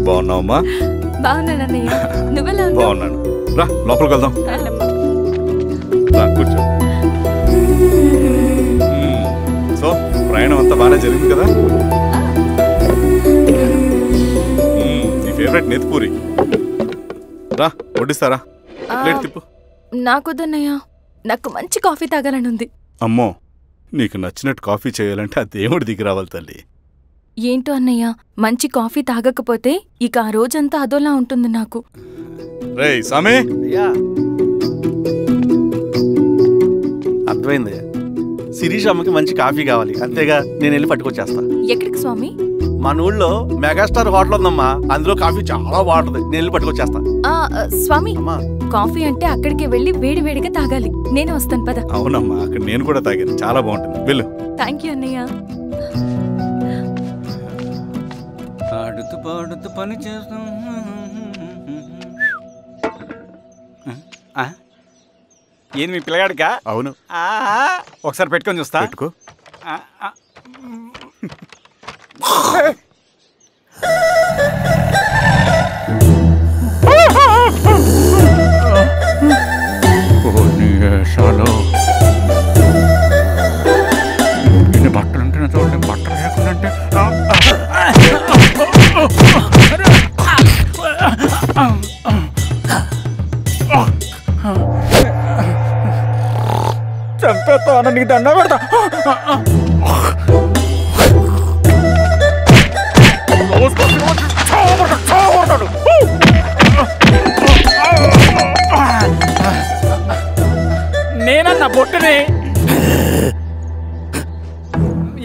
బాగున్నావమ్మా? బాగున్నానన్నయ్య, నువ్వెలా ఉన్నావు? బాగున్నాను. రా లోపలికి వెళ్దాం. రా కూర్చో. సో ప్రయాణం అంతా బాగానే జరిగింది కదా? నీ ఫేవరెట్ నెత్తిపూరి. రా వడ్డిస్తారా? ప్లేట్ తిప్పు. నాకొద్దన్నయ్య, నాకు మంచి కాఫీ తాగాలని ఉంది. అమ్మో, నీకు నచ్చినట్టు కాఫీ చేయాలంటే ఆ దేవుడి దిగి రావాలి తల్లి. ఏంటో అన్నయ్య, మంచి కాఫీ తాగకపోతే ఇక ఆ రోజంతా అదోలా ఉంటుంది నాకు. రేయ్ సామి, అర్థమైంది. శిరీష్ అమ్మకి మంచి కాఫీ కావాలి, అంతేగా నేను వెళ్ళి పట్టుకొచ్చేస్తా. ఎక్కడికి స్వామి? మన ఊళ్ళో మెగాస్టార్ హోటల్ ఉందమ్మా, అందులో కాఫీ చాలా బాగుంటుంది, నేను వెళ్ళి పట్టుకొచ్చేస్తా. స్వామి, కాఫీ అంటే అక్కడికి వెళ్ళి వేడి వేడిగా తాగాలి. నేను వస్తాను పద. అవునమ్మా, అక్కడ నేను కూడా తాగాను, చాలా బాగుంటుంది. వెళ్ళు. థ్యాంక్ యూ అన్నయ్య. ఆడుతూ పాడుతూ పని చేస్తాం. ఏంది మీ పిల్లగాడికా? అవును. ఒకసారి పెట్టుకొని చూస్తా. పెట్టుకో. బట్టలు అంటే చూడండి, బట్టలు లేకుంటే చంపేస్తా. నీకు దండ పెడతా. నేనన్నా బొట్టుని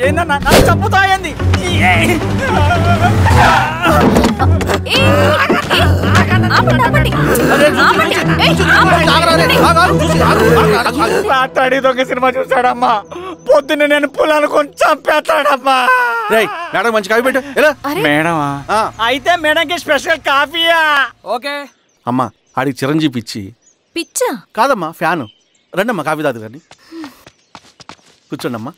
ఏందన్నా నాకు చంపుతా ఏంది? రాత్రి దొంగ సినిమా చూసాడమ్మా, పొద్దున్న నేను పొలాన్ని కొంచెం చంపేస్తాడమ్మా. మేడం మంచి కాఫీ పెట్టు. మేడమా? అయితే మేడంకి స్పెషల్ కాఫీయా? ఓకే అమ్మా. ఆడికి చిరంజీవి పిచ్చి. పిచ్చా? కాదమ్మా, ఫ్యాను. రండమ్మా కాఫీ తాదు కానీ. కూర్చోండి అమ్మా.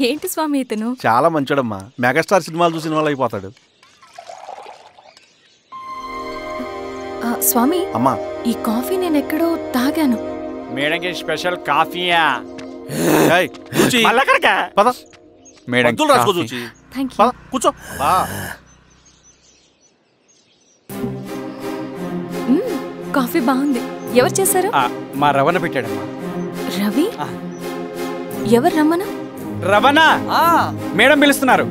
ఏంటి స్వామి ఇతను? చాలా మంచోడమ్మా, మెగాస్టార్ సినిమాలు చూసి సినిమాలు అయిపోతాడు. స్వామి అమ్మా, ఈ కాఫీ నేను ఎక్కడో తాగాను. మేడంకి స్పెషల్ కాఫీయా? పద మేడం రాసుకో చూచి. కూర్చో. కాఫీ బాగుంది. ఎవరు చేశారు? మా రవణ పెట్టాడమ్మా. రవి? ఎవరు రమ్మన? రవణ మేడం పిలుస్తున్నారు.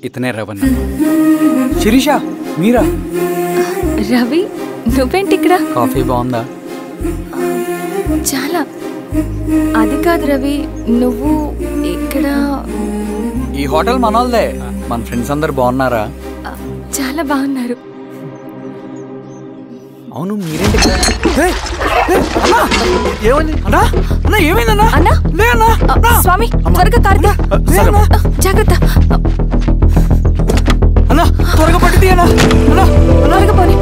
ఇతనే రవణ. శిరీష మీరా? రవి నువ్వేంటి ఇక్కడ? కాఫీ బాగుందా? చాలా. అది కాదు రవి, నువ్వు ఇక్కడ? ఈ హోటల్ మనోల్దే. మన ఫ్రెండ్స్ అందరు బాగున్నారా? చాలా బాగున్నారు. అవును మీరేంటి? ఏమైందన్నా? స్వామి త్వరగా కారుతా. జాగ్రత్త అన్నా, త్వరగా పట్టిది అన్నా. త్వరగా పోనీ.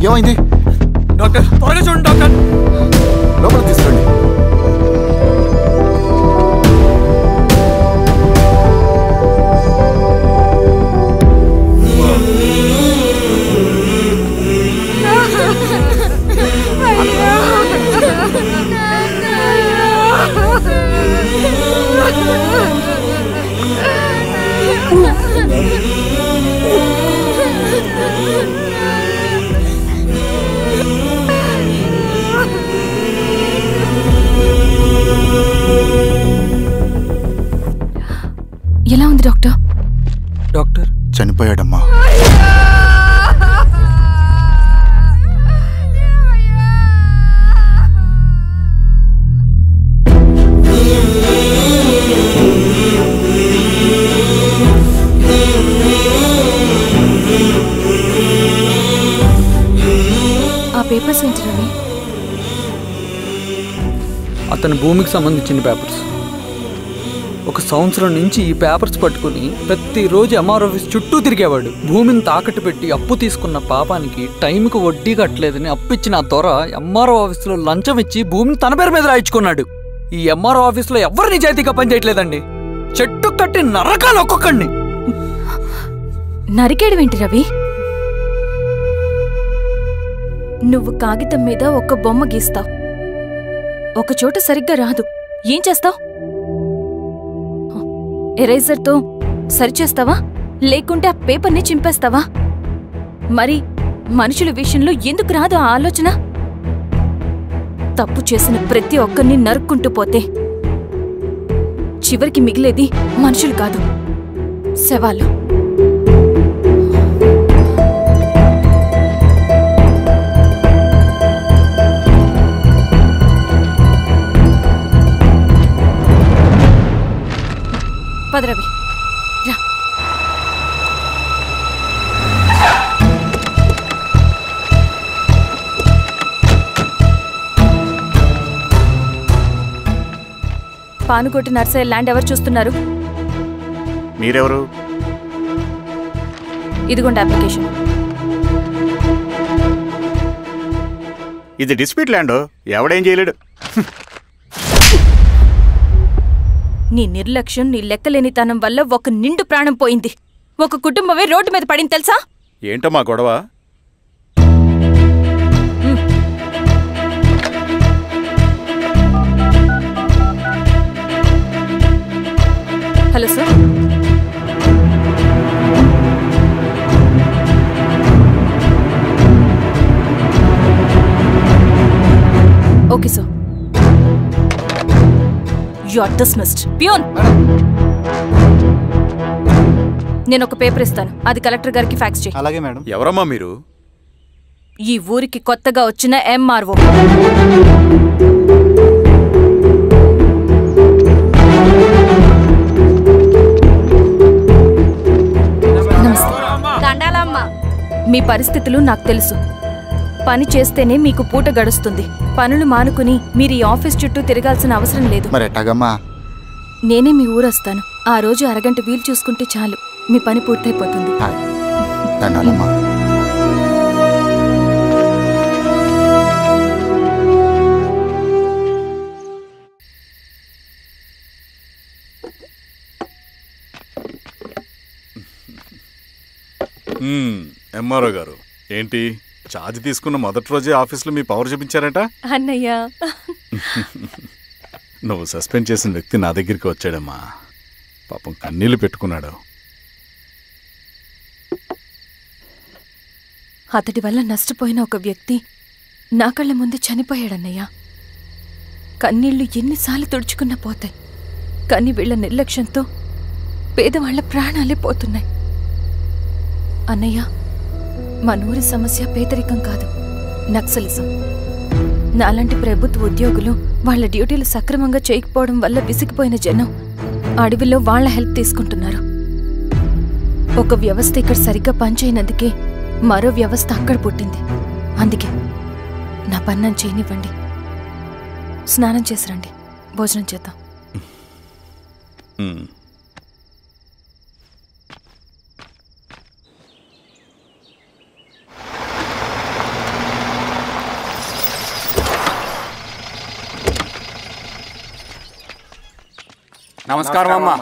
ఏమైంది డాక్టర్? త్వరగా చూడండి డాక్టర్. లోపల తీసుకురండి. ఎలా ఉంది డాక్టర్? డాక్టర్ చనిపోయాడమ్మా. పేపర్స్ ఏంటి రవి? అతని భూమికి సంబంధించిన పేపర్స్. 1 సంవత్సరం నుంచి ఈ పేపర్స్ పట్టుకుని ప్రతిరోజు ఎంఆర్ ఆఫీస్ చుట్టూ తిరిగేవాడు. భూమిని తాకట్టు పెట్టి అప్పు తీసుకున్న పాపానికి టైంకి వడ్డీ కట్టలేదని అప్పిచ్చిన ఆ దొర ఎంఆర్ఓ ఆఫీస్లో లంచం ఇచ్చి భూమిని తన పేరు మీద రాయించుకున్నాడు. ఈ ఎంఆర్ఓ ఆఫీస్లో ఎవరు నిజాయితీగా పనిచేయట్లేదండి. చెట్టు కట్టి నరకాలు ఒక్కొక్కడిని. నరికేడవేంటి రవి? నువ్వు కాగితం మీద ఒక బొమ్మ గీస్తావు, ఒక చోట సరిగ్గా రాదు, ఏం చేస్తావు? ఎరేజర్తో సరిచేస్తావా లేకుంటే ఆ పేపర్ని చింపేస్తావా? మరి మనుషుల విషయంలో ఎందుకు రాదు ఆ ఆలోచన? తప్పు చేసిన ప్రతి ఒక్కరిని నరుక్కుంటూ పోతే చివరికి మిగిలేది మనుషులు కాదు, శవాలు. పదరవి రా. పానుకోటి నర్సయ్య ల్యాండ్ ఎవరు చూస్తున్నారు? మీరెవరు? ఇదిగోండి అప్లికేషన్. ఇది డిస్ప్యూట్ ల్యాండ్, ఎవడేం చేయలేడు. నీ నిర్లక్ష్యం, నీ లెక్కలేనితనం వల్ల ఒక నిండు ప్రాణం పోయింది. ఒక కుటుంబమే రోడ్డు మీద పడింది తెలుసా? ఏంటో మా గొడవ? Hello sir. Okay sir. You are dismissed. Peon, నేను ఒక పేపర్ ఇస్తాను, అది కలెక్టర్ గారికి ఫ్యాక్స్ చేయి. అలాగే మేడం. ఎవరమ్మా మీరు? ఈ ఊరికి కొత్తగా వచ్చిన ఎంఆర్ఓ. మీ పరిస్థితులు నాకు తెలుసు. పని చేస్తేనే మీకు పూట గడుస్తుంది. పనులు మానుకుని మీరు ఈ ఆఫీస్ చుట్టూ తిరగాల్సిన అవసరం లేదు. మరి ఎట్టాగమ్మా? నేనే మీ ఊరొస్తాను. ఆ రోజు అరగంట వీలు చూసుకుంటే చాలు, మీ పని పూర్తయిపోతుంది. దండాలమ్మా. ఎంఆర్ఓ గారు, ఏంటి ఛార్జ్ తీసుకున్న మొదటి రోజే ఆఫీస్లో మీ పవర్ చూపించారట? అన్నయ్య, నువ్వు సస్పెండ్ చేసిన వ్యక్తి నా దగ్గరికి వచ్చాడమ్మా. పాపం కన్నీళ్లు పెట్టుకున్నాడు. అతడి వల్ల నష్టపోయిన ఒక వ్యక్తి నా కళ్ళ ముందు చనిపోయాడన్నయ్య. కన్నీళ్లు ఎన్నిసార్లు తుడుచుకున్నా పోతాయి, కానీ వీళ్ల నిర్లక్ష్యంతో పేదవాళ్ల ప్రాణాలే పోతున్నాయి. అన్నయ్య, మనూరి సమస్య పేదరికం కాదు, నక్సలిజం. నాలాంటి ప్రభుత్వ ఉద్యోగులు వాళ్ల డ్యూటీలు సక్రమంగా చేయకపోవడం వల్ల విసిగిపోయిన జనం అడవిలో వాళ్ల హెల్ప్ తీసుకుంటున్నారు. ఒక వ్యవస్థ ఇక్కడ సరిగ్గా పనిచేయనందుకే మరో వ్యవస్థ అక్కడ పుట్టింది. అందుకే నా పన్నం చేయనివ్వండి. స్నానం చేసి రండి, భోజనం చేద్దాం. నమస్కారం అమ్మా.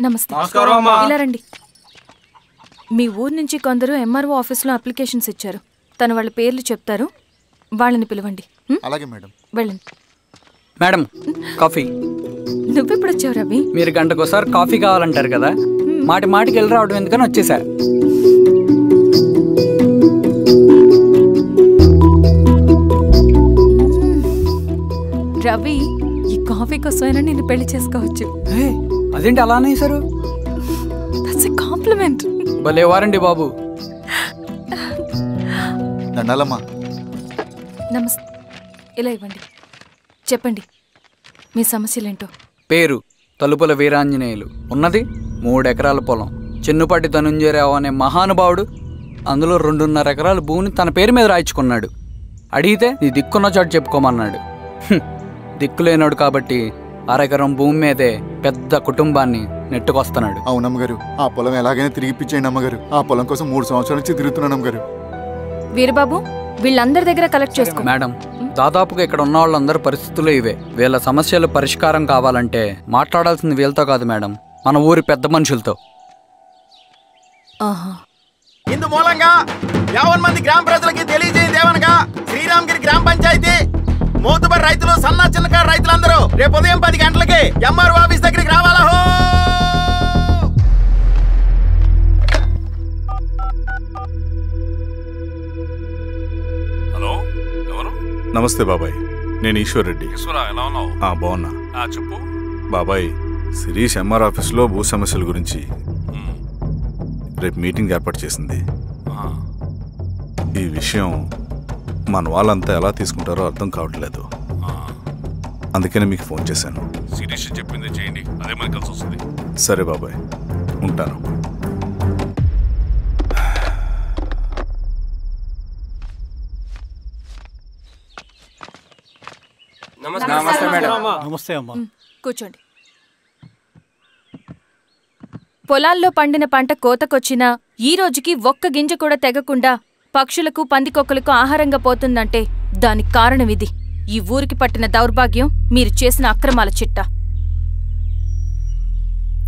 నమస్తే. ఇలా రండి. మీ ఊరు నుంచి కొందరు ఎంఆర్ఓ ఆఫీస్లో అప్లికేషన్స్ ఇచ్చారు. తను వాళ్ళ పేర్లు చెప్తారు, వాళ్ళని పిలవండి. అలాగే మేడం. వెళ్ళండి. Madam, coffee. నువ్వెప్పుడు వచ్చావు రవి? మీరు గంటకోసారి కాఫీ కావాలంటారు కదా, మాటి మాటికి వెళ్ళి రావడం ఎందుకని వచ్చేసా. రవి, ఈ కాఫీ కోసమైనా నేను పెళ్లి చేసుకోవచ్చు. అదేంటి అలా అనేసారు? That's a compliment. భలేవారండి బాబు. దండాలమ్మా. నమస్తే. ఇలా ఇవ్వండి. చెప్పండి మీ సమస్యలేంటో. పేరు తలుపుల వీరాంజనేయులు. ఉన్నది 3 ఎకరాల పొలం. చిన్నుపాటి ధనుంజయరావు అనే మహానుభావుడు అందులో 2.5 ఎకరాల భూమిని తన పేరు మీద రాయించుకున్నాడు. అడిగితే నీ దిక్కున్న చోటు చెప్పుకోమన్నాడు. దిక్కులేనాడు కాబట్టి అరెకరం భూమి మీదే పెద్ద కుటుంబాన్ని నెట్టుకొస్తున్నాడు. అవునమ్మగారు, ఆ పొలం ఎలాగైనా తిరిగి ఇప్పించేయండి అమ్మగారు. ఆ పొలం కోసం 3 సంవత్సరాల నుంచి తిరుగుతున్నాను అమ్మగారు. వీరబాబు, వీళ్ళందరి దగ్గర కలెక్ట్ చేసుకో. మేడం, దాదాపుగా ఇక్కడ ఉన్న వాళ్ళందరి పరిస్థితులు ఇవే. వీళ్ళ సమస్యలు పరిష్కారం కావాలంటే మాట్లాడాల్సింది వీళ్ళతో కాదు మేడం, మన ఊరి పెద్ద మనుషులతో. ఇందు మూలంగా 50 మంది గ్రామ ప్రజలకి తెలియజేయదేవనగా శ్రీరామగిరి గ్రామ పంచాయతీ మోతుబరి రైతులు, సన్న చిన్నకారు రైతులందరూ రేపు ఉదయం 10 గంటలకి ఎంఆర్ఓ ఆఫీస్ దగ్గరికి రావాలా. హలో, ఎవరు? నమస్తే బాబాయ్, నేను ఈశ్వర్ రెడ్డి. ఎలా ఉన్నావు? బాగున్నా. చెప్పు బాబాయ్, శిరీష్ ఎంఆర్ ఆఫీస్లో భూ సమస్యల గురించి రేపు మీటింగ్ ఏర్పాటు చేసింది. ఈ విషయం మన వాళ్ళంతా ఎలా తీసుకుంటారో అర్థం కావట్లేదు. అందుకనే మీకు ఫోన్ చేశాను. శిరీష్ చెప్పింది చేయండి, అదే మనకి కలిసి వస్తుంది. సరే బాబాయ్, ఉంటాను. నమస్తే మేడం. నమస్తే అమ్మా. కూర్చోండి. పొలాల్లో పండిన పంట కోతకొచ్చినా ఈ రోజుకి ఒక్క గింజ కూడా తెగకుండా పక్షులకు, పందికొక్కలకు ఆహారంగా పోతుందంటే దానికి కారణమిది. ఈ ఊరికి పట్టిన దౌర్భాగ్యం మీరు చేసిన అక్రమాల చిట్టా.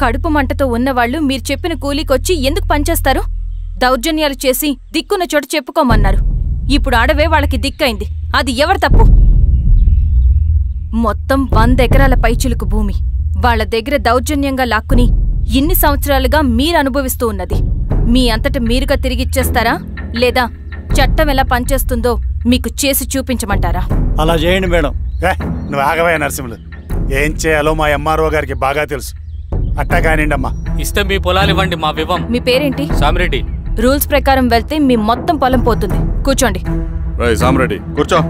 కడుపు మంటతో ఉన్నవాళ్లు మీరు చెప్పిన కూలీకొచ్చి ఎందుకు పనిచేస్తారు? దౌర్జన్యాలు చేసి దిక్కున్న చోటు చెప్పుకోమన్నారు. ఇప్పుడు అడవే వాళ్ళకి దిక్కైంది. అది ఎవరి తప్పు? మొత్తం 100 ఎకరాల పైచిలుకు భూమి వాళ్ల దగ్గర దౌర్జన్యంగా లాక్కుని ఇన్ని సంవత్సరాలుగా మీరు అనుభవిస్తూ ఉన్నది. మీ అంతట మీరుగా తిరిగిచ్చేస్తారా, లేదా చట్టం ఎలా పనిచేస్తుందో మీకు చేసి చూపించమంటారా? అలా చేయండి మేడం. నువ్వు ఆగవయ్య నరసింహులు. ఏం చేయాలో మా ఎంఆర్ఓ గారికి బాగా తెలుసు. అట్టా కానివ్వండి అమ్మా. ఇస్తే మీ పొలాలు ఇవ్వండి, మా వివం. మీ పేరేంటి? సామిరెడ్డి. రూల్స్ ప్రకారం వెళ్తే మీ మొత్తం పొలం పోతుంది. కూర్చోండి. సామిరెడ్డి కూర్చో.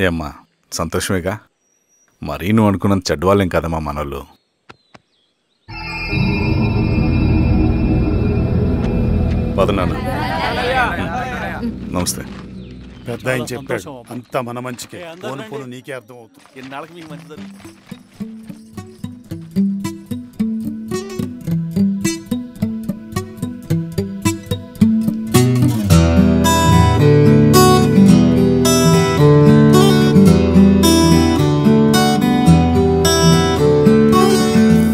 ఏమ్మా, సంతోషమేగా? మరీ నువ్వు అనుకున్నంత చెడ్డవాళ్ళేం కదమ్మా మనోళ్ళు. పదనాన్న. నమస్తే. పెద్ద ఆయన చెప్పాడు, అంతా మన మంచికే. పోను పోను నీకే అర్థం అవుతుంది. ఎన్నాళ్ళకి మీకు మంచి జరుగుతుంది.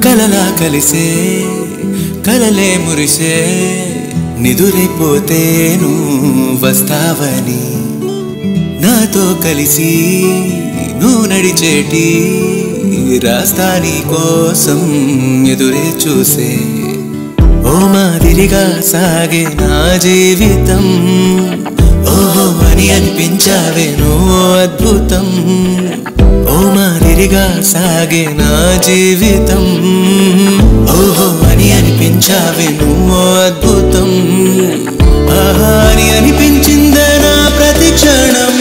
కలలా కలిసే కలలే మురిసే నిదురైపోతేను వస్తావని, నాతో కలిసి నువ్వు నడిచేటి రాస్తాని కోసం ఎదురే చూసే. ఓ మాదిరిగా సాగే నా జీవితం, ఓహో అని అనిపించావే నువ్వు అద్భుతం. ఓ మాదిరిగా సాగే నా జీవితం, ఓహో అని అనిపించావే నువ్వు అద్భుతం. ఆహా అని అనిపించిందే నా ప్రతి క్షణం.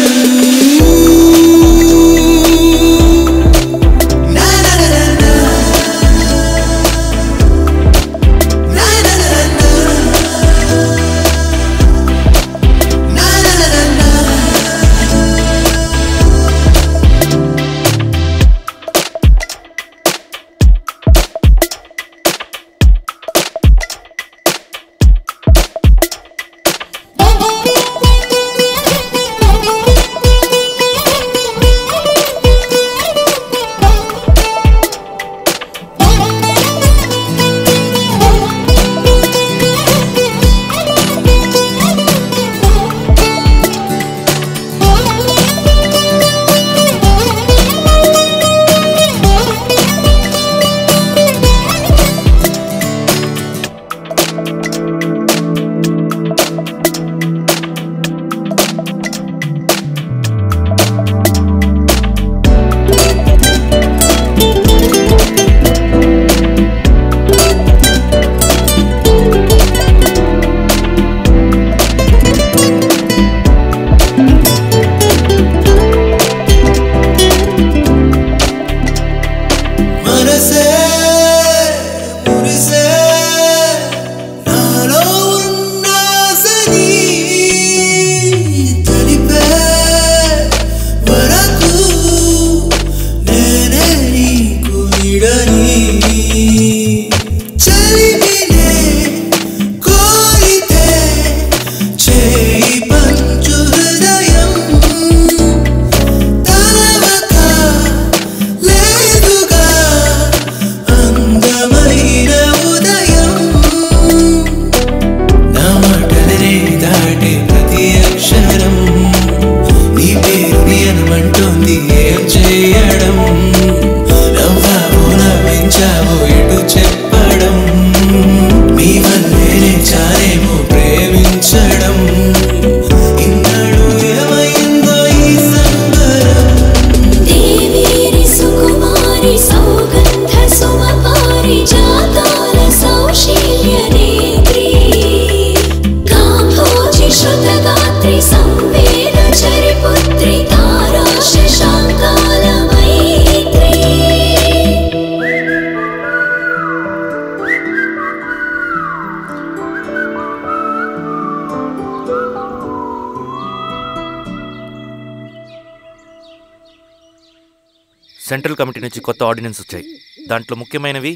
సెంట్రల్ కమిటీ నుంచి కొత్త ఆర్డినెన్స్ వచ్చాయి. దాంట్లో ముఖ్యమైనవి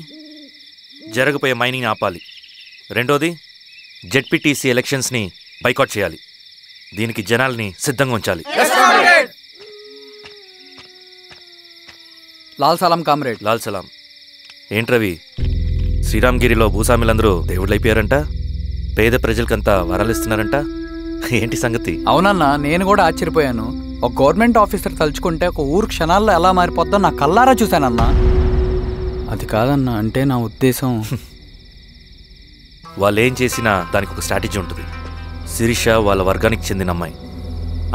జరగబోయే మైనింగ్ ఆపాలి, రెండోది జెడ్పీటీసీ ఎలక్షన్స్ని బైకాట్ చేయాలి, దీనికి జనాల్ని సిద్ధంగా ఉంచాలి. లాల్ సలాం కామ్రేడ్. లాల్ సలాం. ఏంట్రవి, శ్రీరామ్గిరిలో భూస్వాములందరూ దేవుళ్ళైపోయారంట, పేద ప్రజలకంతా వరాలు ఇస్తున్నారంట, ఏంటి సంగతి? అవునన్నా, నేను కూడా ఆశ్చర్యపోయాను. ఒక గవర్నమెంట్ ఆఫీసర్ తలుచుకుంటే ఒక ఊరు క్షణాల్లో ఎలా మారిపోద్దో నా కల్లారా చూశానన్నా. అది కాదన్నా, అంటే నా ఉద్దేశం వాళ్ళు ఏం చేసినా దానికి ఒక స్ట్రాటజీ ఉంటుంది. శిరీష వాళ్ళ వర్గానికి చెందిన అమ్మాయి.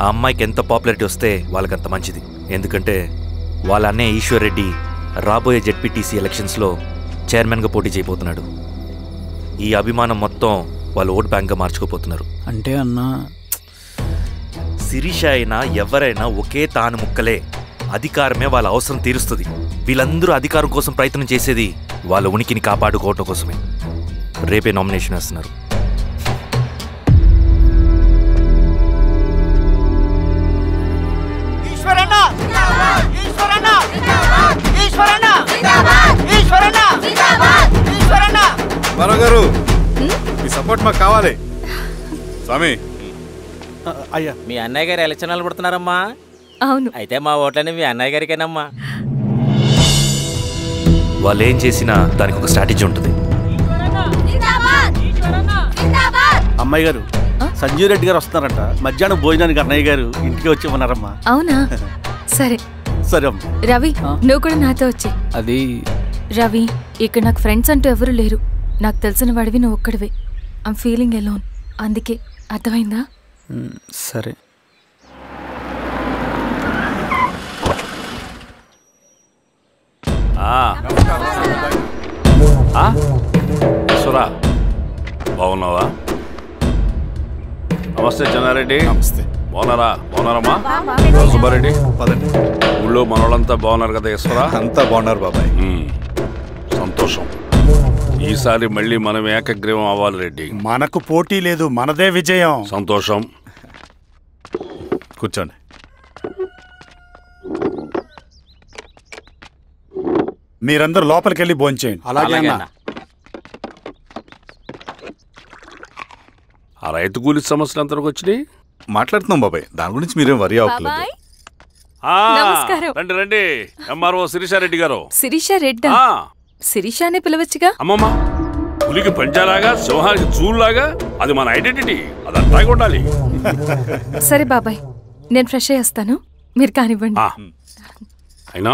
ఆ అమ్మాయికి ఎంత పాపులారిటీ వస్తే వాళ్ళకంత మంచిది. ఎందుకంటే వాళ్ళ అన్నయ్య ఈశ్వర్ రెడ్డి రాబోయే జెడ్పీటీసీ ఎలక్షన్స్లో చైర్మన్గా పోటీ చేయబోతున్నాడు. ఈ అభిమానం మొత్తం వాళ్ళు ఓట్ బ్యాంక్గా మార్చుకోపోతున్నారు. అంటే అన్నా, శిరీష అయినా ఎవరైనా ఒకే తాను ముక్కలే. అధికారమే వాళ్ళ అవసరం తీరుస్తుంది. వీళ్ళందరూ అధికారం కోసం ప్రయత్నం చేసేది వాళ్ళ ఉనికిని కాపాడుకోవటం కోసమే. రేపే నామినేషన్ వేస్తున్నారు. గారు మీ సపోర్ట్ మాకు కావాలి. స్వామి, అయ్యా మీ అన్నయ్య గారు ఎలక్షన్లు పడుతున్నారమ్మా. అవును. అయితే మా ఓట్లని మీ అన్నయ్య గారికేనమ్మా. వాళ్ళు ఏం చేసినా దానికి ఒక స్ట్రాటజీ ఉంటుంది. అమ్మాయి గారు, సంజీవ్ రెడ్డి గారు వస్తున్నారంట. మధ్యాహ్నం భోజనానికి అన్నయ్య గారు ఇంటికి వచ్చి ఉన్నారమ్మా. అవునా? సరే సరే అమ్మా. రవి, నువ్వు కూడా నాతో వచ్చే. అది రవి, ఇక్కడ నాకు ఫ్రెండ్స్ అంటూ ఎవరు లేరు. నాకు తెలిసిన వాడివి నువ్వు ఒక్కడివే. I'm feeling alone. అందుకే, అర్థమైందా? సరే. సురా, బాగున్నావా? నమస్తే చెన్నారెడ్డి. నమస్తే. బాగున్నారమ్మా? సుబ్బారెడ్డి, ఊళ్ళో మనోళ్ళంతా బాగున్నారు కదా? ఈశ్వరా, అంతా బాగున్నారు బాబాయ్. సంతోషం. ఈసారి మళ్ళీ మనం ఏకగ్రీవం అవ్వాలి రెడ్డి. మనకు పోటీ లేదు, మనదే విజయం. సంతోషం. కూర్చోండి. మీరందరూ లోపలికి వెళ్ళి భోంచేయండి. అలాగే అన్న. ఆ రైతు కూలి సమస్యలు ఎంతవరకు వచ్చినాయి? మాట్లాడుతున్నాం బాబాయ్, దాని గురించి మీరేం వరి అవ్వట్లేదు. నమస్కారం. రండి రండి. ఎంఆర్ఓ శిరీషారెడ్డి గారు. శిరీష రెడ్డా? శిరీషానే పిలవచ్చుగా. అమ్మమ్మ, పులికి పంచాలాగా, సింహానికి చూలాగా అది మన ఐడెంటిటీ. అది అట్లాగే ఉండాలి. సరే బాబాయ్, నేను ఫ్రెష్ అయ్యేస్తాను, మీరు కానివ్వండి. అయినా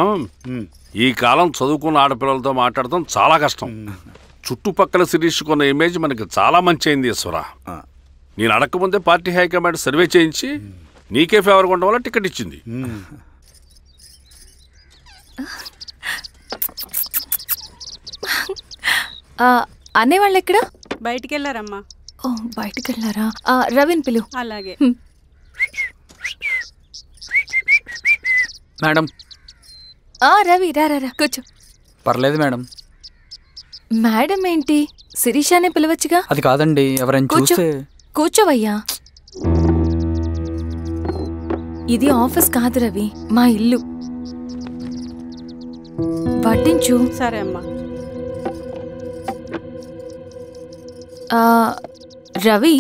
ఈ కాలం చదువుకున్న ఆడపిల్లలతో మాట్లాడటం చాలా కష్టం. చుట్టుపక్కల శిరీషుకున్న ఇమేజ్ మనకి చాలా మంచి అయింది ఈశ్వరా. నేను అడగకముందే పార్టీ హైకమాండ్ సర్వే చేయించి నీకే ఫేవర్గా ఉండడం వల్ల టికెట్ ఇచ్చింది. అనేవాళ్ళు ఎక్కడ? బయటికి వెళ్ళారమ్మా. ఓ, బయటికి వెళ్ళారా? రవిని పిలువు. అలాగే. మేడం. రవి, రా రా, కూర్చో. పర్లేదు మేడం. మేడం ఏంటి? శిరీషానే పిలవచ్చుగా. అది కాదండి, ఎవరైనా చూస్తే. కూర్చోవయ్యా. ఇది ఆఫీస్ కాదు రవి, మా ఇల్లు. పట్టించు. సరే అమ్మా. రవి,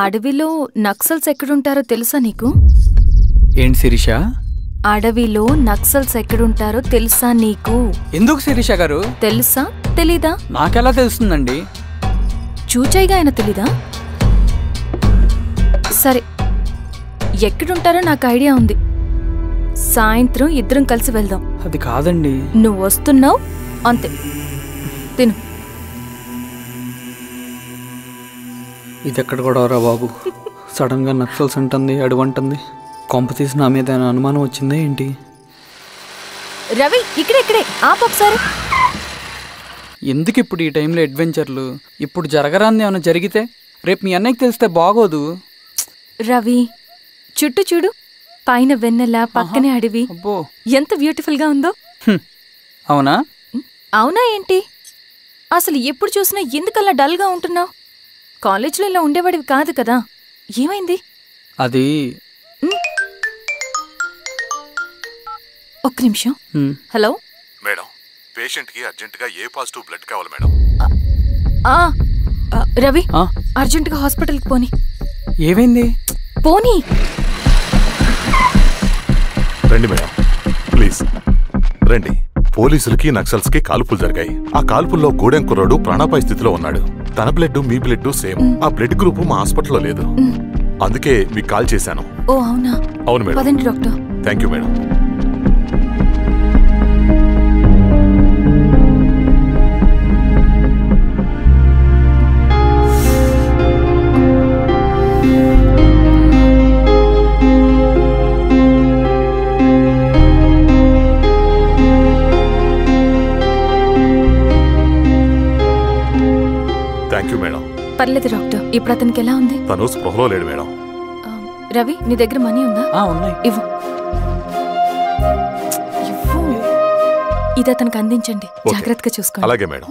అడవిలో నక్సల్స్ ఎక్కడుంటారో తెలుసా నీకు? ఏంటి శిరీష? అడవిలో నక్సల్స్ ఎక్కడుంటారో తెలుసా నీకు? ఎందుకు శిరీష గారు? తెలుసా తెలీదా? నాకెలా తెలుస్తుందండి? చూచాయిగా ఆయన తెలీదా? సరే, ఎక్కడుంటారో నాకు ఐడియా ఉంది. సాయంత్రం ఇద్దరం కలిసి వెళ్దాం. అది కాదండి. నువ్వు వస్తున్నావు అంతే, తిను. ఇది ఎక్కడ కూడా రా బాబు. సడన్ గా నక్సల్స్ అంటుంది, అడుగుంటుంది. కొంప తీసి నా మీద అనుమానం వచ్చిందా ఏంటి? రవి, ఇక్కడే ఆపొకసారి. ఎందుకు ఇప్పుడు ఈ టైంలో అడ్వెంచర్లు? ఇప్పుడు జరగరాంది ఏమైనా జరిగితే రేపు మీ అన్నయ్యకి తెలిస్తే బాగోదు. రవి, చుట్టూ చూడు. పైన వెన్నెల, పక్కనే అడవి. ఎంత బ్యూటిఫుల్ గా ఉందో. అవునా? అవునా ఏంటి? అసలు ఎప్పుడు చూసినా ఎందుకలా డల్ గా ఉంటున్నావు? కాలేజీలో ఇలా ఉండేవాడివి కాదు కదా, ఏమైంది? అది ఒక్క నిమిషం. హలో మేడం, పేషెంట్కి అర్జెంటుగా ఏ పాజిటివ్ బ్లడ్ కావాలి మేడం. రవి, అర్జెంటుగా హాస్పిటల్కి పోనీ. ఏమైంది? పోనీ. రండి మేడం, ప్లీజ్ రండి. పోలీసులకి నక్సల్స్కి కాల్పులు జరిగాయి. ఆ కాల్పుల్లో గూడెం కుర్రాడు ప్రాణాపాయ స్థితిలో ఉన్నాడు. తన బ్లడ్ మీ బ్లడ్ సేమ్. ఆ బ్లడ్ గ్రూప్ మా హాస్పిటల్లో లేదు. అందుకే మీకు కాల్ చేశాను. ఓ అవునా? అవును మేడం. పదండి doctor. Thank you madam. Thank you madam. పర్లేదు డాక్టర్. ఇప్పుడు అతనికి ఎలా ఉంది? తను స్పృహలో లేడు మేడం. రవి, నీ దగ్గర మనీ ఉందా? ఉన్నాయి. ఇవ్వు. ఇది అతనికి అందించండి. జాగ్రత్తగా చూసుకోండి. అలాగే మేడం.